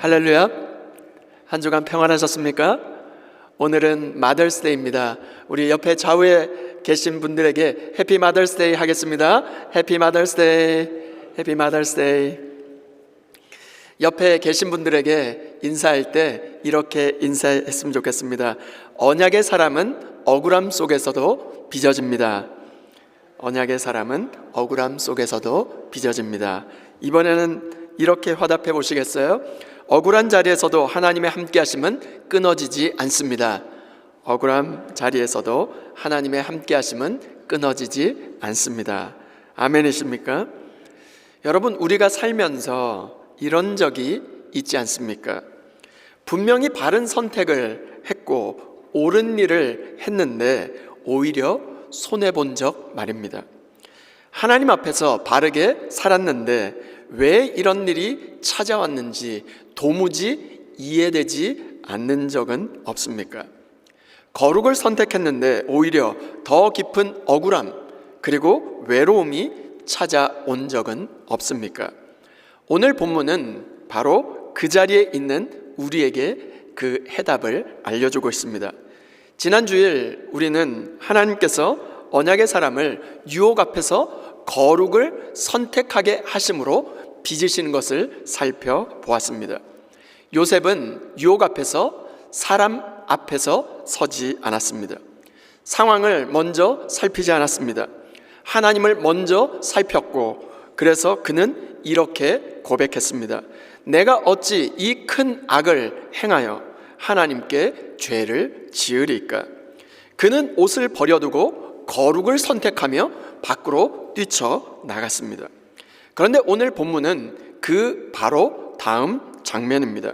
할렐루야. 한 주간 평안하셨습니까? 오늘은 마더스데이입니다. 우리 옆에 좌우에 계신 분들에게 해피 마더스데이 하겠습니다. 해피 마더스데이, 해피 마더스데이. 옆에 계신 분들에게 인사할 때 이렇게 인사했으면 좋겠습니다. 언약의 사람은 억울함 속에서도 빚어집니다. 언약의 사람은 억울함 속에서도 빚어집니다. 이번에는 이렇게 화답해 보시겠어요? 억울한 자리에서도 하나님의 함께 하심은 끊어지지 않습니다. 억울한 자리에서도 하나님의 함께 하심은 끊어지지 않습니다. 아멘이십니까? 여러분, 우리가 살면서 이런 적이 있지 않습니까? 분명히 바른 선택을 했고 옳은 일을 했는데 오히려 손해본 적 말입니다. 하나님 앞에서 바르게 살았는데 왜 이런 일이 찾아왔는지 도무지 이해되지 않는 적은 없습니까? 거룩을 선택했는데 오히려 더 깊은 억울함 그리고 외로움이 찾아온 적은 없습니까? 오늘 본문은 바로 그 자리에 있는 우리에게 그 해답을 알려주고 있습니다. 지난 주일 우리는 하나님께서 언약의 사람을 유혹 앞에서 거룩을 선택하게 하심으로 빚으시는 것을 살펴보았습니다. 요셉은 유혹 앞에서 사람 앞에서 서지 않았습니다. 상황을 먼저 살피지 않았습니다. 하나님을 먼저 살폈고 그래서 그는 이렇게 고백했습니다. 내가 어찌 이 큰 악을 행하여 하나님께 죄를 지으리까? 그는 옷을 버려두고 거룩을 선택하며 밖으로 뛰쳐나갔습니다. 그런데 오늘 본문은 그 바로 다음 장면입니다.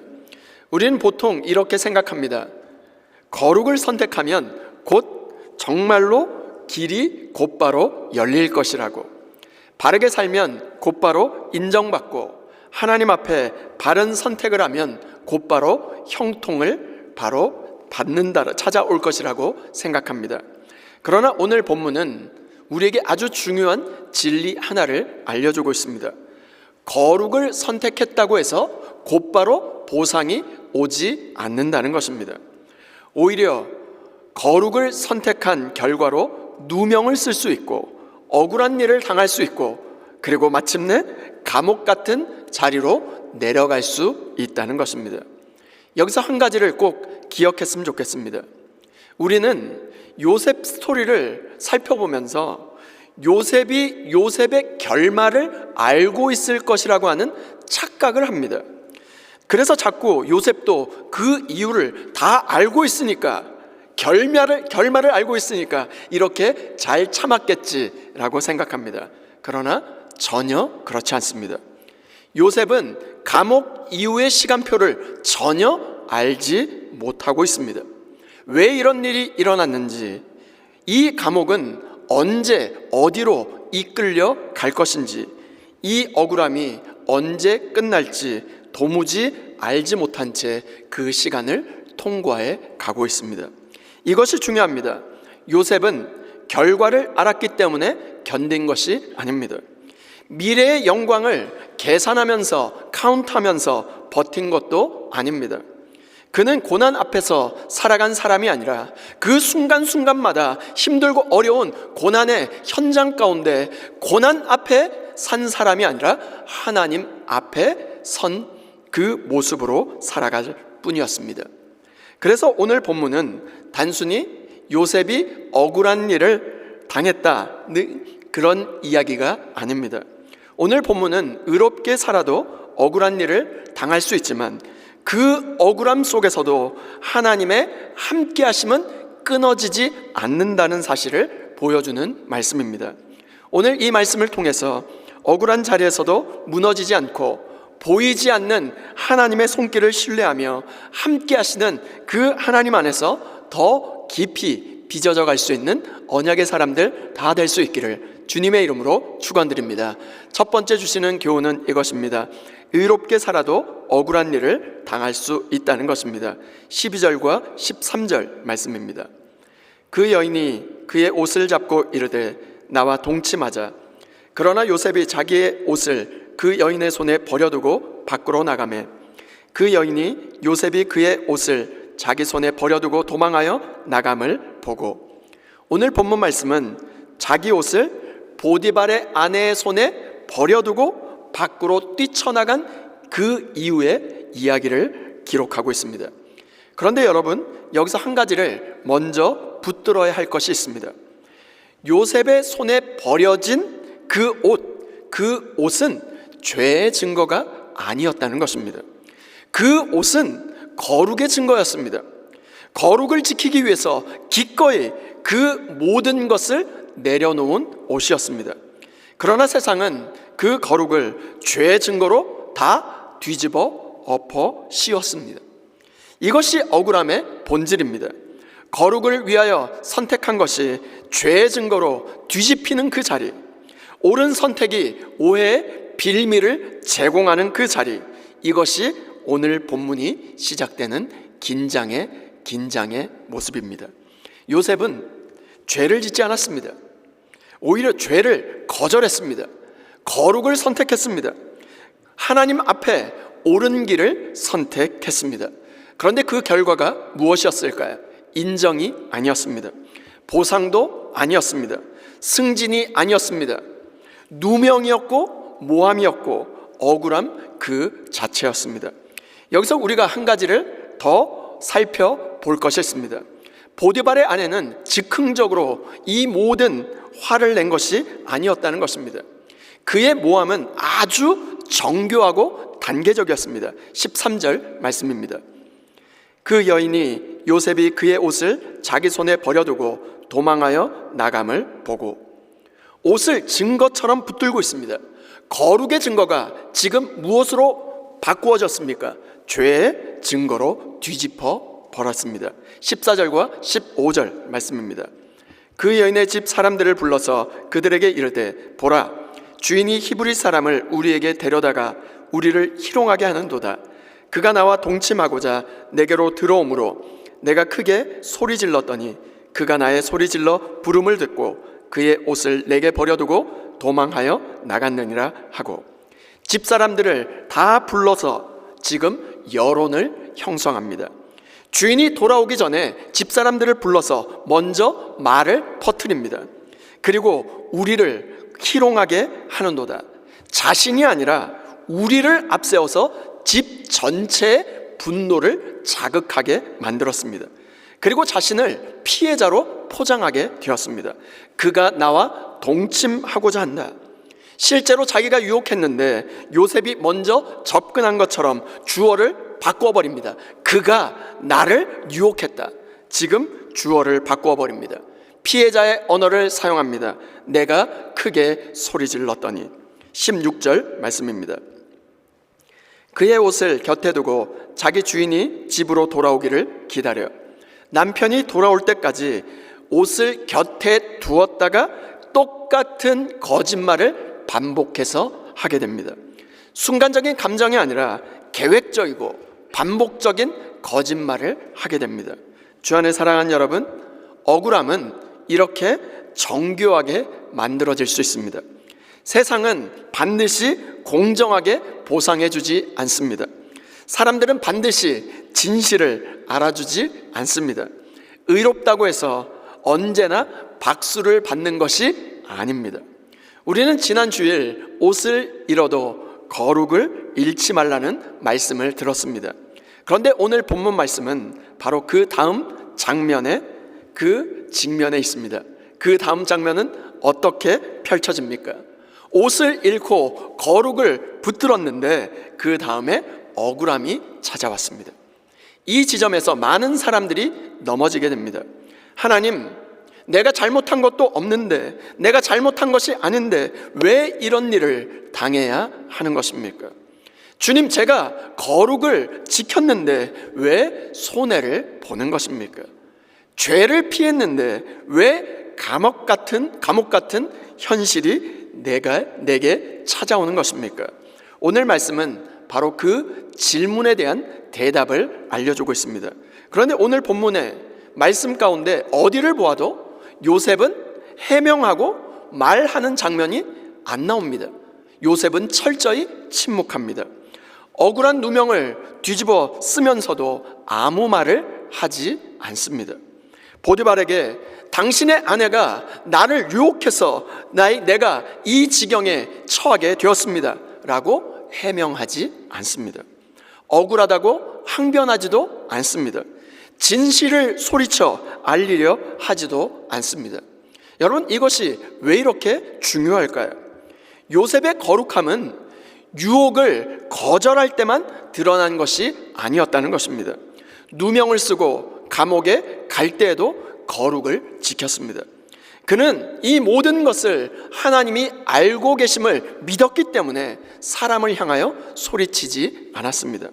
우리는 보통 이렇게 생각합니다. 거룩을 선택하면 곧 정말로 길이 곧바로 열릴 것이라고, 바르게 살면 곧바로 인정받고 하나님 앞에 바른 선택을 하면 곧바로 형통을 바로 받는다, 찾아올 것이라고 생각합니다. 그러나 오늘 본문은 우리에게 아주 중요한 진리 하나를 알려주고 있습니다. 거룩을 선택했다고 해서 곧바로 보상이 오지 않는다는 것입니다. 오히려 거룩을 선택한 결과로 누명을 쓸 수 있고 억울한 일을 당할 수 있고 그리고 마침내 감옥 같은 자리로 내려갈 수 있다는 것입니다. 여기서 한 가지를 꼭 기억했으면 좋겠습니다. 우리는 요셉 스토리를 살펴보면서 요셉이 요셉의 결말을 알고 있을 것이라고 하는 착각을 합니다. 그래서 자꾸 요셉도 그 이유를 다 알고 있으니까 결말을 알고 있으니까 이렇게 잘 참았겠지라고 생각합니다. 그러나 전혀 그렇지 않습니다. 요셉은 감옥 이후의 시간표를 전혀 알지 못하고 있습니다. 왜 이런 일이 일어났는지, 이 감옥은 언제 어디로 이끌려 갈 것인지, 이 억울함이 언제 끝날지 도무지 알지 못한 채 그 시간을 통과해 가고 있습니다. 이것이 중요합니다. 요셉은 결과를 알았기 때문에 견딘 것이 아닙니다. 미래의 영광을 계산하면서 카운트하면서 버틴 것도 아닙니다. 그는 고난 앞에서 살아간 사람이 아니라 그 순간순간마다 힘들고 어려운 고난의 현장 가운데 고난 앞에 산 사람이 아니라 하나님 앞에 선 그 모습으로 살아갈 뿐이었습니다. 그래서 오늘 본문은 단순히 요셉이 억울한 일을 당했다는 그런 이야기가 아닙니다. 오늘 본문은 의롭게 살아도 억울한 일을 당할 수 있지만 그 억울함 속에서도 하나님의 함께 하심은 끊어지지 않는다는 사실을 보여주는 말씀입니다. 오늘 이 말씀을 통해서 억울한 자리에서도 무너지지 않고 보이지 않는 하나님의 손길을 신뢰하며 함께 하시는 그 하나님 안에서 더 깊이 빚어져 갈 수 있는 언약의 사람들 다 될 수 있기를 주님의 이름으로 축원드립니다. 첫 번째 주시는 교훈은 이것입니다. 의롭게 살아도 억울한 일을 당할 수 있다는 것입니다. 12절과 13절 말씀입니다. 그 여인이 그의 옷을 잡고 이르되 나와 동침하자. 그러나 요셉이 자기의 옷을 그 여인의 손에 버려두고 밖으로 나가매 그 여인이 요셉이 그의 옷을 자기 손에 버려두고 도망하여 나감을 보고. 오늘 본문 말씀은 자기 옷을 보디발의 아내의 손에 버려두고 밖으로 뛰쳐나간 그 이후의 이야기를 기록하고 있습니다. 그런데 여러분, 여기서 한 가지를 먼저 붙들어야 할 것이 있습니다. 요셉의 손에 버려진 그 옷은 죄의 증거가 아니었다는 것입니다. 그 옷은 거룩의 증거였습니다. 거룩을 지키기 위해서 기꺼이 그 모든 것을 내려놓은 옷이었습니다. 그러나 세상은 그 거룩을 죄의 증거로 다 뒤집어 엎어 씌웠습니다. 이것이 억울함의 본질입니다. 거룩을 위하여 선택한 것이 죄의 증거로 뒤집히는 그 자리, 옳은 선택이 오해의 빌미를 제공하는 그 자리, 이것이 오늘 본문이 시작되는 긴장의 모습입니다. 요셉은 죄를 짓지 않았습니다. 오히려 죄를 거절했습니다. 거룩을 선택했습니다. 하나님 앞에 옳은 길을 선택했습니다. 그런데 그 결과가 무엇이었을까요? 인정이 아니었습니다. 보상도 아니었습니다. 승진이 아니었습니다. 누명이었고 모함이었고 억울함 그 자체였습니다. 여기서 우리가 한 가지를 더 살펴볼 것이 있습니다. 보디발의 아내는 즉흥적으로 이 모든 화를 낸 것이 아니었다는 것입니다. 그의 모함은 아주 정교하고 단계적이었습니다. 13절 말씀입니다. 그 여인이 요셉이 그의 옷을 자기 손에 버려두고 도망하여 나감을 보고. 옷을 증거처럼 붙들고 있습니다. 거룩의 증거가 지금 무엇으로 바꾸어졌습니까? 죄의 증거로 뒤집어 버렸습니다. 14절과 15절 말씀입니다. 그 여인의 집 사람들을 불러서 그들에게 이르되 보라, 주인이 히브리 사람을 우리에게 데려다가 우리를 희롱하게 하는도다. 그가 나와 동침하고자 내게로 들어오므로 내가 크게 소리 질렀더니 그가 나의 소리 질러 부름을 듣고 그의 옷을 내게 버려두고 도망하여 나갔느니라 하고. 집사람들을 다 불러서 지금 여론을 형성합니다. 주인이 돌아오기 전에 집사람들을 불러서 먼저 말을 퍼뜨립니다. 그리고 우리를 희롱하게 하는도다. 자신이 아니라 우리를 앞세워서 집 전체의 분노를 자극하게 만들었습니다. 그리고 자신을 피해자로 포장하게 되었습니다. 그가 나와 동침하고자 한다. 실제로 자기가 유혹했는데 요셉이 먼저 접근한 것처럼 주어를 바꿔버립니다. 그가 나를 유혹했다. 지금 주어를 바꿔버립니다. 피해자의 언어를 사용합니다. 내가 크게 소리질렀더니. 16절 말씀입니다. 그의 옷을 곁에 두고 자기 주인이 집으로 돌아오기를 기다려 남편이 돌아올 때까지 옷을 곁에 두었다가 똑같은 거짓말을 반복해서 하게 됩니다. 순간적인 감정이 아니라 계획적이고 반복적인 거짓말을 하게 됩니다. 주 안에 사랑하는 여러분, 억울함은 이렇게 정교하게 만들어질 수 있습니다. 세상은 반드시 공정하게 보상해 주지 않습니다. 사람들은 반드시 진실을 알아주지 않습니다. 의롭다고 해서 언제나 박수를 받는 것이 아닙니다. 우리는 지난 주일 옷을 잃어도 거룩을 잃지 말라는 말씀을 들었습니다. 그런데 오늘 본문 말씀은 바로 그 다음 장면에 그 직면에 있습니다. 그 다음 장면은 어떻게 펼쳐집니까? 옷을 잃고 거룩을 붙들었는데 그 다음에 억울함이 찾아왔습니다. 이 지점에서 많은 사람들이 넘어지게 됩니다. 하나님, 내가 잘못한 것도 없는데, 내가 잘못한 것이 아닌데 왜 이런 일을 당해야 하는 것입니까? 주님, 제가 거룩을 지켰는데 왜 손해를 보는 것입니까? 죄를 피했는데 왜 감옥 같은 현실이 내게 찾아오는 것입니까? 오늘 말씀은 바로 그 질문에 대한 대답을 알려주고 있습니다. 그런데 오늘 본문의 말씀 가운데 어디를 보아도 요셉은 해명하고 말하는 장면이 안 나옵니다. 요셉은 철저히 침묵합니다. 억울한 누명을 뒤집어 쓰면서도 아무 말을 하지 않습니다. 보디발에게 당신의 아내가 나를 유혹해서 내가 이 지경에 처하게 되었습니다 라고 해명하지 않습니다. 억울하다고 항변하지도 않습니다. 진실을 소리쳐 알리려 하지도 않습니다. 여러분, 이것이 왜 이렇게 중요할까요? 요셉의 거룩함은 유혹을 거절할 때만 드러난 것이 아니었다는 것입니다. 누명을 쓰고 감옥에 갈 때에도 거룩을 지켰습니다. 그는 이 모든 것을 하나님이 알고 계심을 믿었기 때문에 사람을 향하여 소리치지 않았습니다.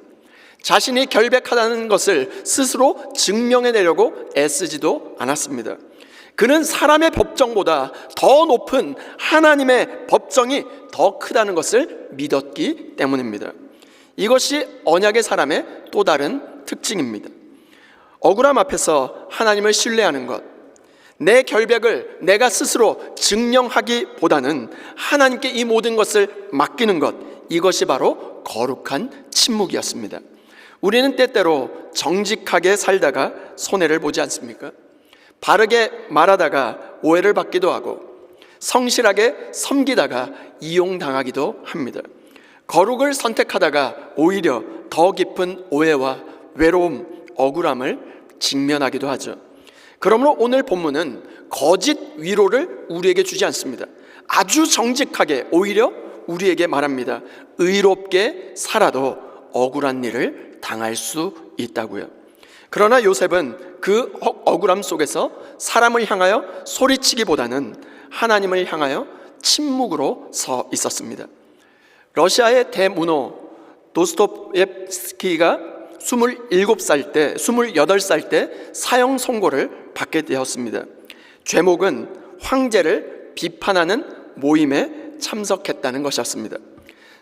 자신이 결백하다는 것을 스스로 증명해내려고 애쓰지도 않았습니다. 그는 사람의 법정보다 더 높은 하나님의 법정이 더 크다는 것을 믿었기 때문입니다. 이것이 언약의 사람의 또 다른 특징입니다. 억울함 앞에서 하나님을 신뢰하는 것, 내 결백을 내가 스스로 증명하기보다는 하나님께 이 모든 것을 맡기는 것, 이것이 바로 거룩한 침묵이었습니다. 우리는 때때로 정직하게 살다가 손해를 보지 않습니까? 바르게 말하다가 오해를 받기도 하고 성실하게 섬기다가 이용당하기도 합니다. 거룩을 선택하다가 오히려 더 깊은 오해와 외로움, 억울함을 직면하기도 하죠. 그러므로 오늘 본문은 거짓 위로를 우리에게 주지 않습니다. 아주 정직하게 오히려 우리에게 말합니다. 의롭게 살아도 억울한 일을 당할 수 있다고요. 그러나 요셉은 그 억울함 속에서 사람을 향하여 소리치기보다는 하나님을 향하여 침묵으로 서 있었습니다. 러시아의 대문호 도스토옙스키가 28살 때 사형 선고를 받게 되었습니다. 죄목은 황제를 비판하는 모임에 참석했다는 것이었습니다.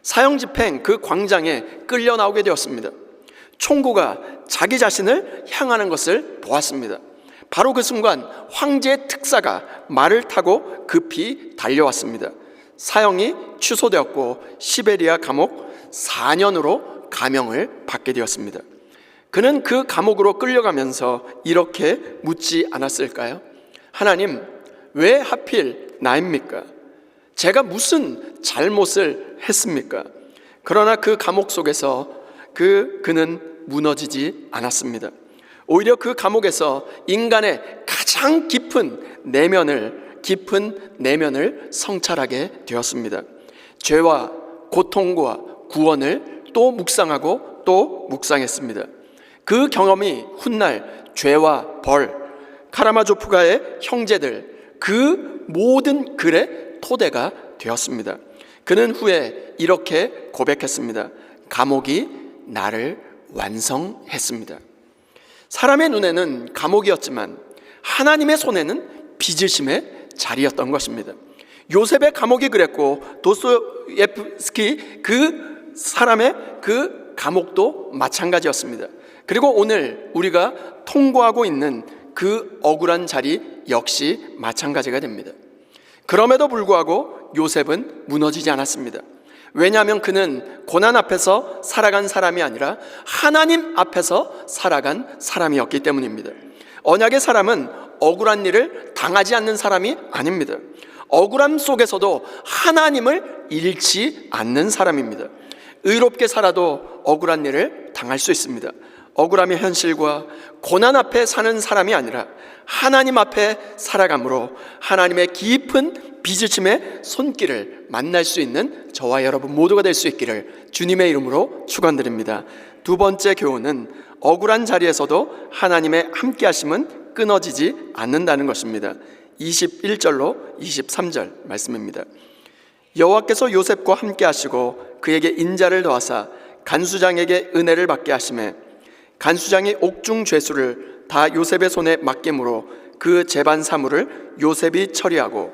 사형 집행 그 광장에 끌려 나오게 되었습니다. 총구가 자기 자신을 향하는 것을 보았습니다. 바로 그 순간 황제의 특사가 말을 타고 급히 달려왔습니다. 사형이 취소되었고 시베리아 감옥 4년으로 감형을 받게 되었습니다. 그는 그 감옥으로 끌려가면서 이렇게 묻지 않았을까요? 하나님, 왜 하필 나입니까? 제가 무슨 잘못을 했습니까? 그러나 그 감옥 속에서 그는 무너지지 않았습니다. 오히려 그 감옥에서 인간의 가장 깊은 내면을 성찰하게 되었습니다. 죄와 고통과 구원을 또 묵상하고 또 묵상했습니다. 그 경험이 훗날 죄와 벌, 카라마조프가의 형제들, 그 모든 글의 토대가 되었습니다. 그는 후에 이렇게 고백했습니다. 감옥이 나를 완성했습니다. 사람의 눈에는 감옥이었지만 하나님의 손에는 빚으심의 자리였던 것입니다. 요셉의 감옥이 그랬고 도스토옙스키 그 사람의 그 감옥도 마찬가지였습니다. 그리고 오늘 우리가 통과하고 있는 그 억울한 자리 역시 마찬가지가 됩니다. 그럼에도 불구하고 요셉은 무너지지 않았습니다. 왜냐하면 그는 고난 앞에서 살아간 사람이 아니라 하나님 앞에서 살아간 사람이었기 때문입니다. 언약의 사람은 억울한 일을 당하지 않는 사람이 아닙니다. 억울함 속에서도 하나님을 잃지 않는 사람입니다. 의롭게 살아도 억울한 일을 당할 수 있습니다. 억울함의 현실과 고난 앞에 사는 사람이 아니라 하나님 앞에 살아감으로 하나님의 깊은 빚으심의 손길을 만날 수 있는 저와 여러분 모두가 될 수 있기를 주님의 이름으로 축원드립니다. 두 번째 교훈은 억울한 자리에서도 하나님의 함께 하심은 끊어지지 않는다는 것입니다. 21절로 23절 말씀입니다. 여호와께서 요셉과 함께 하시고 그에게 인자를 더하사 간수장에게 은혜를 받게 하시매 간수장이 옥중 죄수를 다 요셉의 손에 맡김으로 그 재반 사물을 요셉이 처리하고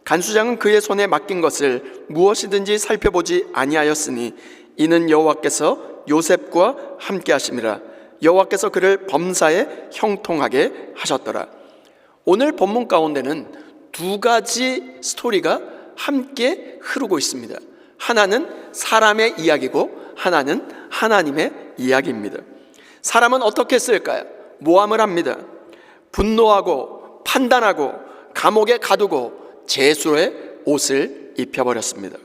간수장은 그의 손에 맡긴 것을 무엇이든지 살펴보지 아니하였으니 이는 여호와께서 요셉과 함께 하심이라. 여호와께서 그를 범사에 형통하게 하셨더라. 오늘 본문 가운데는 두 가지 스토리가 함께 흐르고 있습니다. 하나는 사람의 이야기고 하나는 하나님의 이야기입니다. 사람은 어떻게 했을까요? 모함을 합니다. 분노하고 판단하고 감옥에 가두고 제수의 옷을 입혀버렸습니다.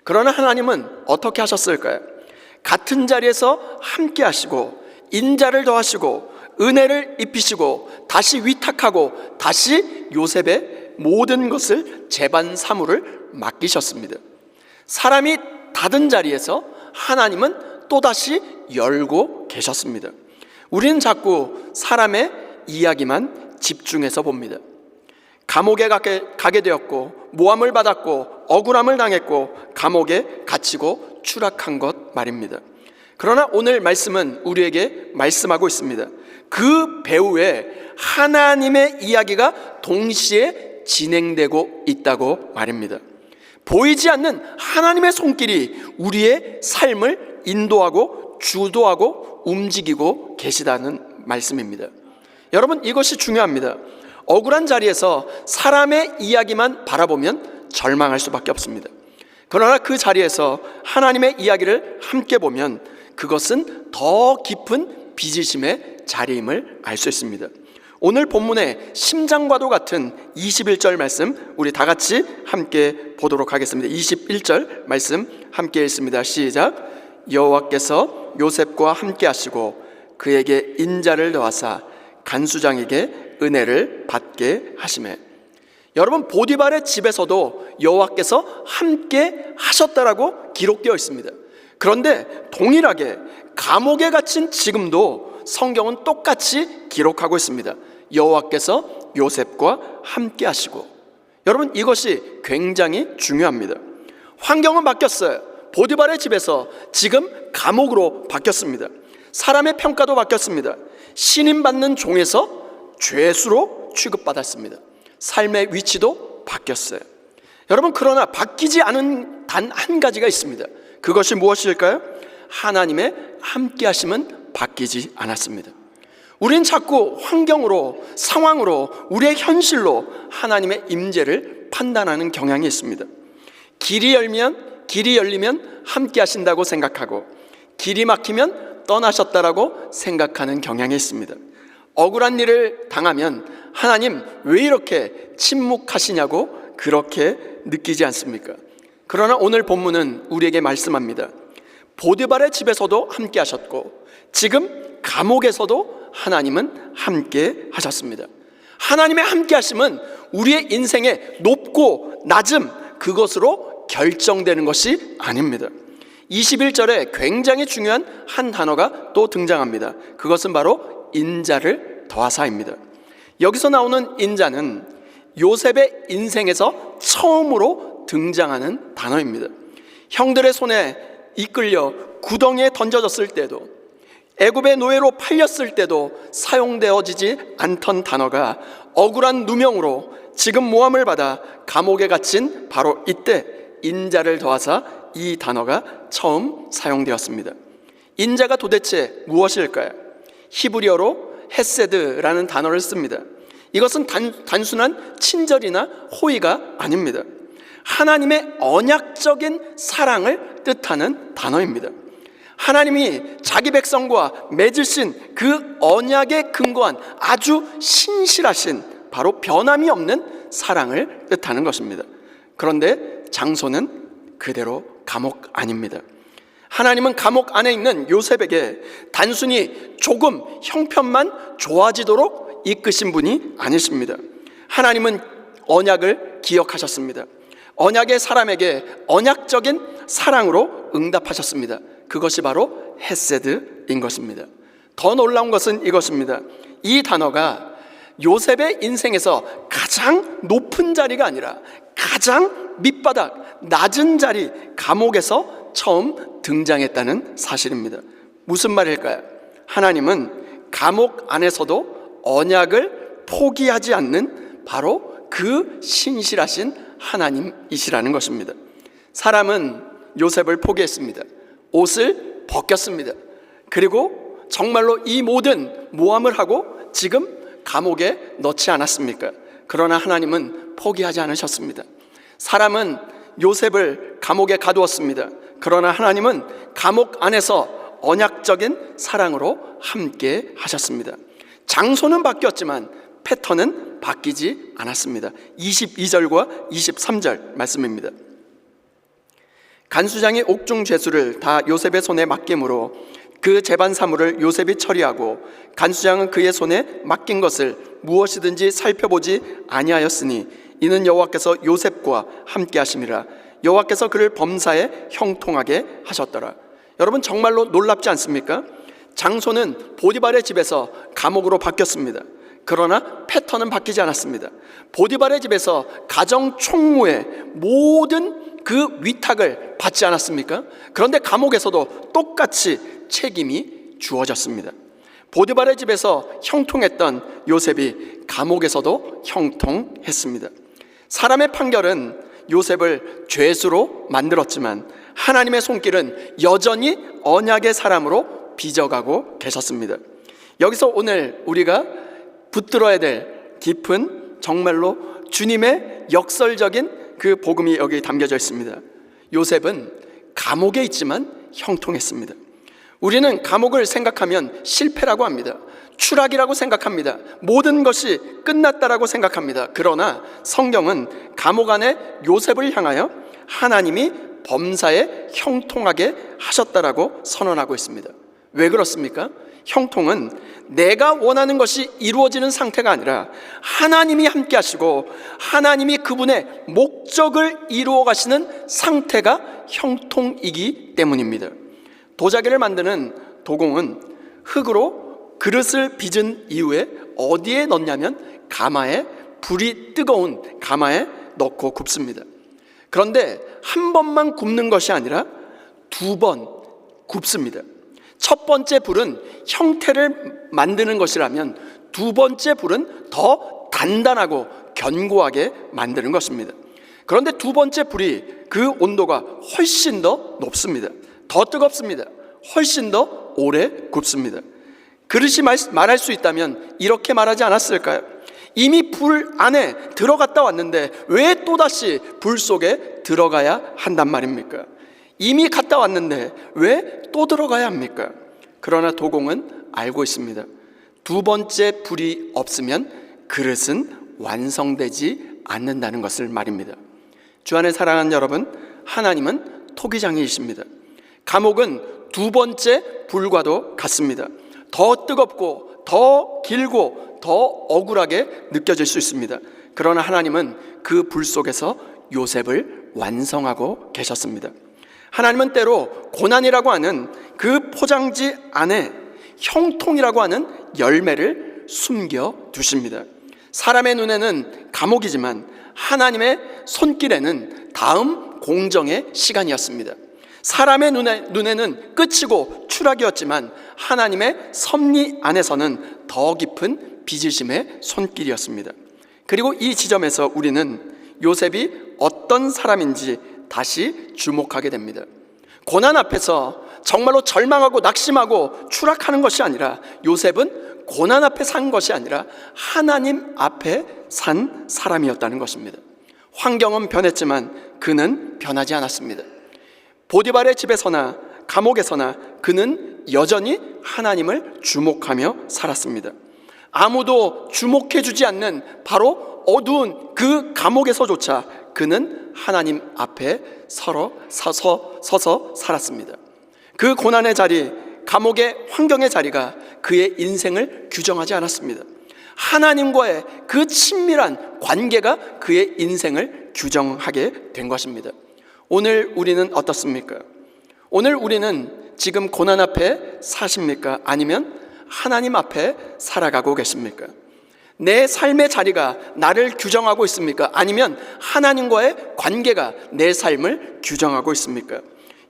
그러나 하나님은 어떻게 하셨을까요? 같은 자리에서 함께 하시고 인자를 더하시고 은혜를 입히시고 다시 위탁하고 다시 요셉의 모든 것을 재반 사무를 맡기셨습니다. 사람이 닫은 자리에서 하나님은 또다시 열고 계셨습니다. 우리는 자꾸 사람의 이야기만 집중해서 봅니다. 감옥에 가게 되었고 모함을 받았고 억울함을 당했고 감옥에 갇히고 추락한 것 말입니다. 그러나 오늘 말씀은 우리에게 말씀하고 있습니다. 그 배후에 하나님의 이야기가 동시에 진행되고 있다고 말입니다. 보이지 않는 하나님의 손길이 우리의 삶을 인도하고 주도하고 움직이고 계시다는 말씀입니다. 여러분, 이것이 중요합니다. 억울한 자리에서 사람의 이야기만 바라보면 절망할 수밖에 없습니다. 그러나 그 자리에서 하나님의 이야기를 함께 보면 그것은 더 깊은 빚으심의 자리임을 알 수 있습니다. 오늘 본문의 심장과도 같은 21절 말씀 우리 다 같이 함께 보도록 하겠습니다. 21절 말씀 함께 읽습니다. 시작. 여호와께서 요셉과 함께 하시고 그에게 인자를 더하사 간수장에게 은혜를 받게 하시매. 여러분, 보디발의 집에서도 여호와께서 함께 하셨다라고 기록되어 있습니다. 그런데 동일하게 감옥에 갇힌 지금도 성경은 똑같이 기록하고 있습니다. 여호와께서 요셉과 함께 하시고. 여러분, 이것이 굉장히 중요합니다. 환경은 바뀌었어요. 보디발의 집에서 지금 감옥으로 바뀌었습니다. 사람의 평가도 바뀌었습니다. 신임받는 종에서 죄수로 취급받았습니다. 삶의 위치도 바뀌었어요. 여러분, 그러나 바뀌지 않은 단 한 가지가 있습니다. 그것이 무엇일까요? 하나님의 함께 하심은 바뀌지 않았습니다. 우린 자꾸 환경으로, 상황으로, 우리의 현실로 하나님의 임재를 판단하는 경향이 있습니다. 길이 열리면 함께 하신다고 생각하고 길이 막히면 떠나셨다라고 생각하는 경향이 있습니다. 억울한 일을 당하면 하나님 왜 이렇게 침묵하시냐고 그렇게 느끼지 않습니까? 그러나 오늘 본문은 우리에게 말씀합니다. 보디발의 집에서도 함께 하셨고 지금 감옥에서도 하나님은 함께 하셨습니다. 하나님의 함께 하심은 우리의 인생의 높고 낮음, 그것으로 결정되는 것이 아닙니다. 21절에 굉장히 중요한 한 단어가 또 등장합니다. 그것은 바로 인자를 더하사입니다. 여기서 나오는 인자는 요셉의 인생에서 처음으로 등장하는 단어입니다. 형들의 손에 이끌려 구덩이에 던져졌을 때도, 애굽의 노예로 팔렸을 때도 사용되어지지 않던 단어가 억울한 누명으로 지금 모함을 받아 감옥에 갇힌 바로 이때 인자를 더하사 이 단어가 처음 사용되었습니다. 인자가 도대체 무엇일까요? 히브리어로 헤세드라는 단어를 씁니다. 이것은 단순한 친절이나 호의가 아닙니다. 하나님의 언약적인 사랑을 뜻하는 단어입니다. 하나님이 자기 백성과 맺으신 그 언약에 근거한 아주 신실하신, 바로 변함이 없는 사랑을 뜻하는 것입니다. 그런데 장소는 그대로 감옥 안입니다. 하나님은 감옥 안에 있는 요셉에게 단순히 조금 형편만 좋아지도록 이끄신 분이 아니십니다. 하나님은 언약을 기억하셨습니다. 언약의 사람에게 언약적인 사랑으로 응답하셨습니다. 그것이 바로 헤세드인 것입니다. 더 놀라운 것은 이것입니다. 이 단어가 요셉의 인생에서 가장 높은 자리가 아니라 가장 밑바닥, 낮은 자리, 감옥에서 처음 등장했다는 사실입니다. 무슨 말일까요? 하나님은 감옥 안에서도 언약을 포기하지 않는 바로 그 신실하신 하나님이시라는 것입니다. 사람은 요셉을 포기했습니다. 옷을 벗겼습니다. 그리고 정말로 이 모든 모함을 하고 지금 감옥에 넣지 않았습니까? 그러나 하나님은 포기하지 않으셨습니다. 사람은 요셉을 감옥에 가두었습니다. 그러나 하나님은 감옥 안에서 언약적인 사랑으로 함께 하셨습니다. 장소는 바뀌었지만 패턴은 바뀌지 않았습니다. 22절과 23절 말씀입니다. 간수장이 옥중 죄수를 다 요셉의 손에 맡김으로 그 재반 사물을 요셉이 처리하고 간수장은 그의 손에 맡긴 것을 무엇이든지 살펴보지 아니하였으니 이는 여호와께서 요셉과 함께 하심이라. 여호와께서 그를 범사에 형통하게 하셨더라. 여러분, 정말로 놀랍지 않습니까? 장소는 보디발의 집에서 감옥으로 바뀌었습니다. 그러나 패턴은 바뀌지 않았습니다. 보디발의 집에서 가정 총무의 모든 그 위탁을 받지 않았습니까? 그런데 감옥에서도 똑같이 책임이 주어졌습니다. 보디발의 집에서 형통했던 요셉이 감옥에서도 형통했습니다. 사람의 판결은 요셉을 죄수로 만들었지만 하나님의 손길은 여전히 언약의 사람으로 빚어가고 계셨습니다. 여기서 오늘 우리가 붙들어야 될 깊은, 정말로 주님의 역설적인 그 복음이 여기 담겨져 있습니다. 요셉은 감옥에 있지만 형통했습니다. 우리는 감옥을 생각하면 실패라고 합니다. 추락이라고 생각합니다. 모든 것이 끝났다라고 생각합니다. 그러나 성경은 감옥 안에 요셉을 향하여 하나님이 범사에 형통하게 하셨다라고 선언하고 있습니다. 왜 그렇습니까? 형통은 내가 원하는 것이 이루어지는 상태가 아니라 하나님이 함께 하시고 하나님이 그분의 목적을 이루어 가시는 상태가 형통이기 때문입니다. 도자기를 만드는 도공은 흙으로 그릇을 빚은 이후에 어디에 넣냐면 가마에, 불이 뜨거운 가마에 넣고 굽습니다. 그런데 한 번만 굽는 것이 아니라 2번 굽습니다. 첫 번째 불은 형태를 만드는 것이라면 2번째 불은 더 단단하고 견고하게 만드는 것입니다. 그런데 2번째 불이 그 온도가 훨씬 더 높습니다. 더 뜨겁습니다. 훨씬 더 오래 굽습니다. 그릇이 말할 수 있다면 이렇게 말하지 않았을까요? 이미 불 안에 들어갔다 왔는데 왜 또다시 불 속에 들어가야 한단 말입니까? 이미 갔다 왔는데 왜 또 들어가야 합니까? 그러나 도공은 알고 있습니다. 2번째 불이 없으면 그릇은 완성되지 않는다는 것을 말입니다. 주 안에 사랑하는 여러분, 하나님은 토기장이십니다. 감옥은 2번째 불과도 같습니다. 더 뜨겁고 더 길고 더 억울하게 느껴질 수 있습니다. 그러나 하나님은 그 불 속에서 요셉을 완성하고 계셨습니다. 하나님은 때로 고난이라고 하는 그 포장지 안에 형통이라고 하는 열매를 숨겨 두십니다. 사람의 눈에는 감옥이지만 하나님의 손길에는 다음 공정의 시간이었습니다. 사람의 눈에는 끝이고 추락이었지만 하나님의 섭리 안에서는 더 깊은 빚으심의 손길이었습니다. 그리고 이 지점에서 우리는 요셉이 어떤 사람인지 다시 주목하게 됩니다. 고난 앞에서 정말로 절망하고 낙심하고 추락하는 것이 아니라 요셉은 고난 앞에 산 것이 아니라 하나님 앞에 산 사람이었다는 것입니다. 환경은 변했지만 그는 변하지 않았습니다. 보디발의 집에서나 감옥에서나 그는 여전히 하나님을 주목하며 살았습니다. 아무도 주목해주지 않는 바로 어두운 그 감옥에서조차 그는 하나님 앞에 서서 살았습니다. 그 고난의 자리, 감옥의 환경의 자리가 그의 인생을 규정하지 않았습니다. 하나님과의 그 친밀한 관계가 그의 인생을 규정하게 된 것입니다. 오늘 우리는 어떻습니까? 오늘 우리는 지금 고난 앞에 사십니까? 아니면 하나님 앞에 살아가고 계십니까? 내 삶의 자리가 나를 규정하고 있습니까? 아니면 하나님과의 관계가 내 삶을 규정하고 있습니까?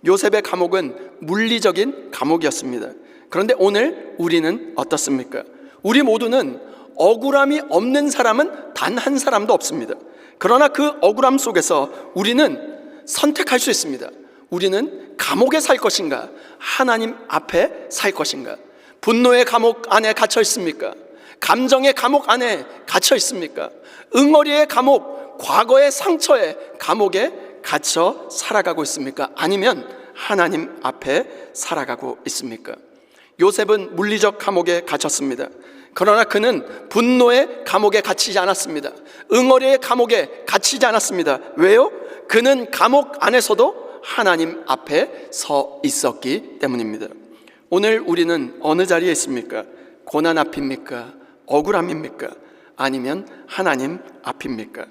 요셉의 감옥은 물리적인 감옥이었습니다. 그런데 오늘 우리는 어떻습니까? 우리 모두는 억울함이 없는 사람은 단 한 사람도 없습니다. 그러나 그 억울함 속에서 우리는 선택할 수 있습니다. 우리는 감옥에 살 것인가? 하나님 앞에 살 것인가? 분노의 감옥 안에 갇혀 있습니까? 감정의 감옥 안에 갇혀 있습니까? 응어리의 감옥, 과거의 상처의 감옥에 갇혀 살아가고 있습니까? 아니면 하나님 앞에 살아가고 있습니까? 요셉은 물리적 감옥에 갇혔습니다. 그러나 그는 분노의 감옥에 갇히지 않았습니다. 응어리의 감옥에 갇히지 않았습니다. 왜요? 그는 감옥 안에서도 하나님 앞에 서 있었기 때문입니다. 오늘 우리는 어느 자리에 있습니까? 고난 앞입니까? 억울함입니까? 아니면 하나님 앞입니까?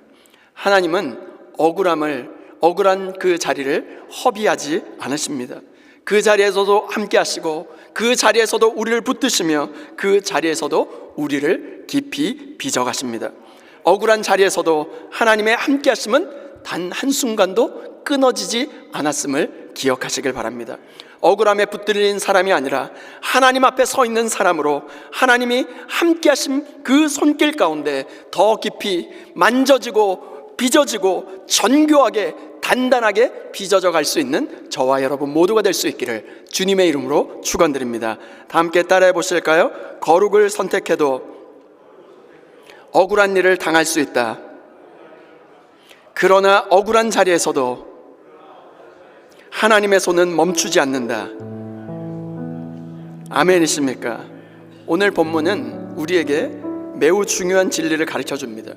하나님은 억울한 그 자리를 허비하지 않으십니다. 그 자리에서도 함께 하시고, 그 자리에서도 우리를 붙드시며, 그 자리에서도 우리를 깊이 빚어가십니다. 억울한 자리에서도 하나님의 함께 하심은 단 한순간도 끊어지지 않았음을 기억하시길 바랍니다. 억울함에 붙들린 사람이 아니라 하나님 앞에 서 있는 사람으로 하나님이 함께 하신 그 손길 가운데 더 깊이 만져지고 빚어지고 정교하게 단단하게 빚어져 갈 수 있는 저와 여러분 모두가 될 수 있기를 주님의 이름으로 축원드립니다. 다 함께 따라해 보실까요? 거룩을 선택해도 억울한 일을 당할 수 있다. 그러나 억울한 자리에서도 하나님의 손은 멈추지 않는다. 아멘이십니까? 오늘 본문은 우리에게 매우 중요한 진리를 가르쳐 줍니다.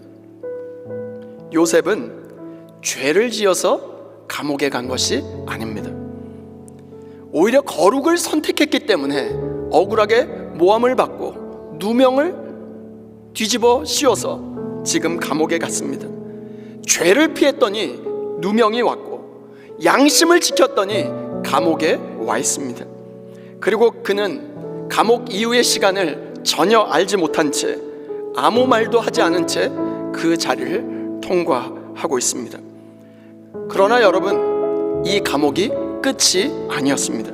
요셉은 죄를 지어서 감옥에 간 것이 아닙니다. 오히려 거룩을 선택했기 때문에 억울하게 모함을 받고 누명을 뒤집어 씌워서 지금 감옥에 갔습니다. 죄를 피했더니 누명이 왔고, 양심을 지켰더니 감옥에 와 있습니다. 그리고 그는 감옥 이후의 시간을 전혀 알지 못한 채, 아무 말도 하지 않은 채 그 자리를 통과하고 있습니다. 그러나 여러분, 이 감옥이 끝이 아니었습니다.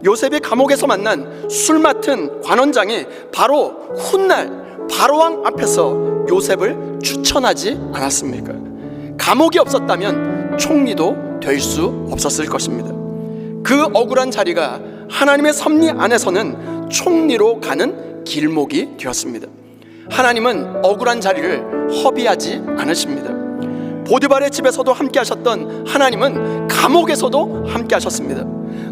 요셉이 감옥에서 만난 술 맡은 관원장이 바로 훗날 바로왕 앞에서 요셉을 추천하지 않았습니까? 감옥이 없었다면 총리도 될 수 없었을 것입니다. 그 억울한 자리가 하나님의 섭리 안에서는 총리로 가는 길목이 되었습니다. 하나님은 억울한 자리를 허비하지 않으십니다. 보디발의 집에서도 함께 하셨던 하나님은 감옥에서도 함께 하셨습니다.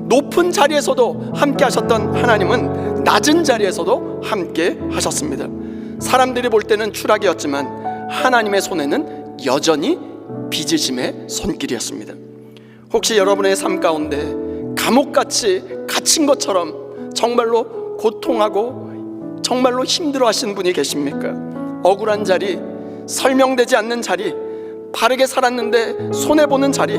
높은 자리에서도 함께 하셨던 하나님은 낮은 자리에서도 함께 하셨습니다. 사람들이 볼 때는 추락이었지만 하나님의 손에는 여전히 빚으심의 손길이었습니다. 혹시 여러분의 삶 가운데 감옥같이 갇힌 것처럼 정말로 고통하고 정말로 힘들어하시는 분이 계십니까? 억울한 자리, 설명되지 않는 자리, 바르게 살았는데 손해보는 자리,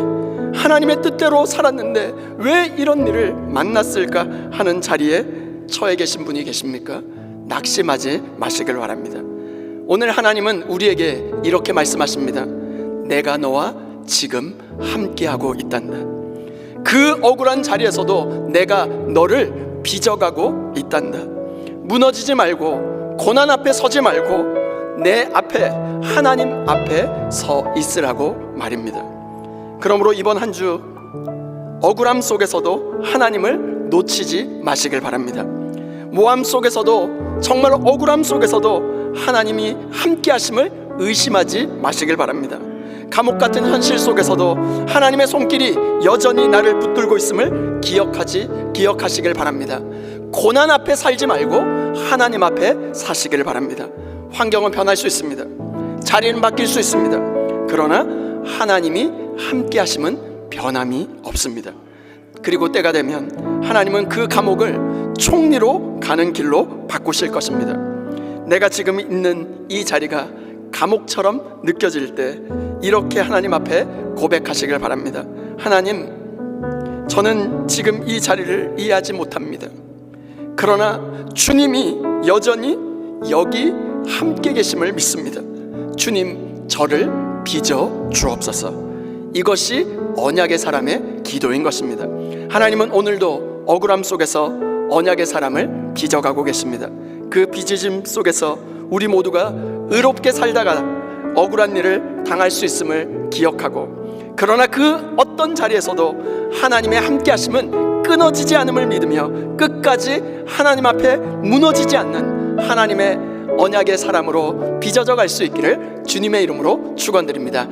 하나님의 뜻대로 살았는데 왜 이런 일을 만났을까 하는 자리에 처해 계신 분이 계십니까? 낙심하지 마시길 바랍니다. 오늘 하나님은 우리에게 이렇게 말씀하십니다. 내가 너와 지금 함께하고 있단다. 그 억울한 자리에서도 내가 너를 빚어가고 있단다. 무너지지 말고, 고난 앞에 서지 말고 내 앞에, 하나님 앞에 서 있으라고 말입니다. 그러므로 이번 한 주 억울함 속에서도 하나님을 놓치지 마시길 바랍니다. 모함 속에서도, 정말 억울함 속에서도 하나님이 함께 하심을 의심하지 마시길 바랍니다. 감옥 같은 현실 속에서도 하나님의 손길이 여전히 나를 붙들고 있음을 기억하시길 바랍니다. 고난 앞에 살지 말고 하나님 앞에 사시길 바랍니다. 환경은 변할 수 있습니다. 자리는 바뀔 수 있습니다. 그러나 하나님이 함께 하심은 변함이 없습니다. 그리고 때가 되면 하나님은 그 감옥을 총리로 가는 길로 바꾸실 것입니다. 내가 지금 있는 이 자리가 감옥처럼 느껴질 때 이렇게 하나님 앞에 고백하시길 바랍니다. 하나님, 저는 지금 이 자리를 이해하지 못합니다. 그러나 주님이 여전히 여기 함께 계심을 믿습니다. 주님, 저를 빚어 주옵소서. 이것이 언약의 사람의 기도인 것입니다. 하나님은 오늘도 억울함 속에서 언약의 사람을 빚어가고 계십니다. 그 빚으심 속에서 우리 모두가 의롭게 살다가 억울한 일을 당할 수 있음을 기억하고, 그러나 그 어떤 자리에서도 하나님의 함께 하심은 끊어지지 않음을 믿으며 끝까지 하나님 앞에 무너지지 않는 하나님의 언약의 사람으로 빚어져 갈 수 있기를 주님의 이름으로 축원드립니다.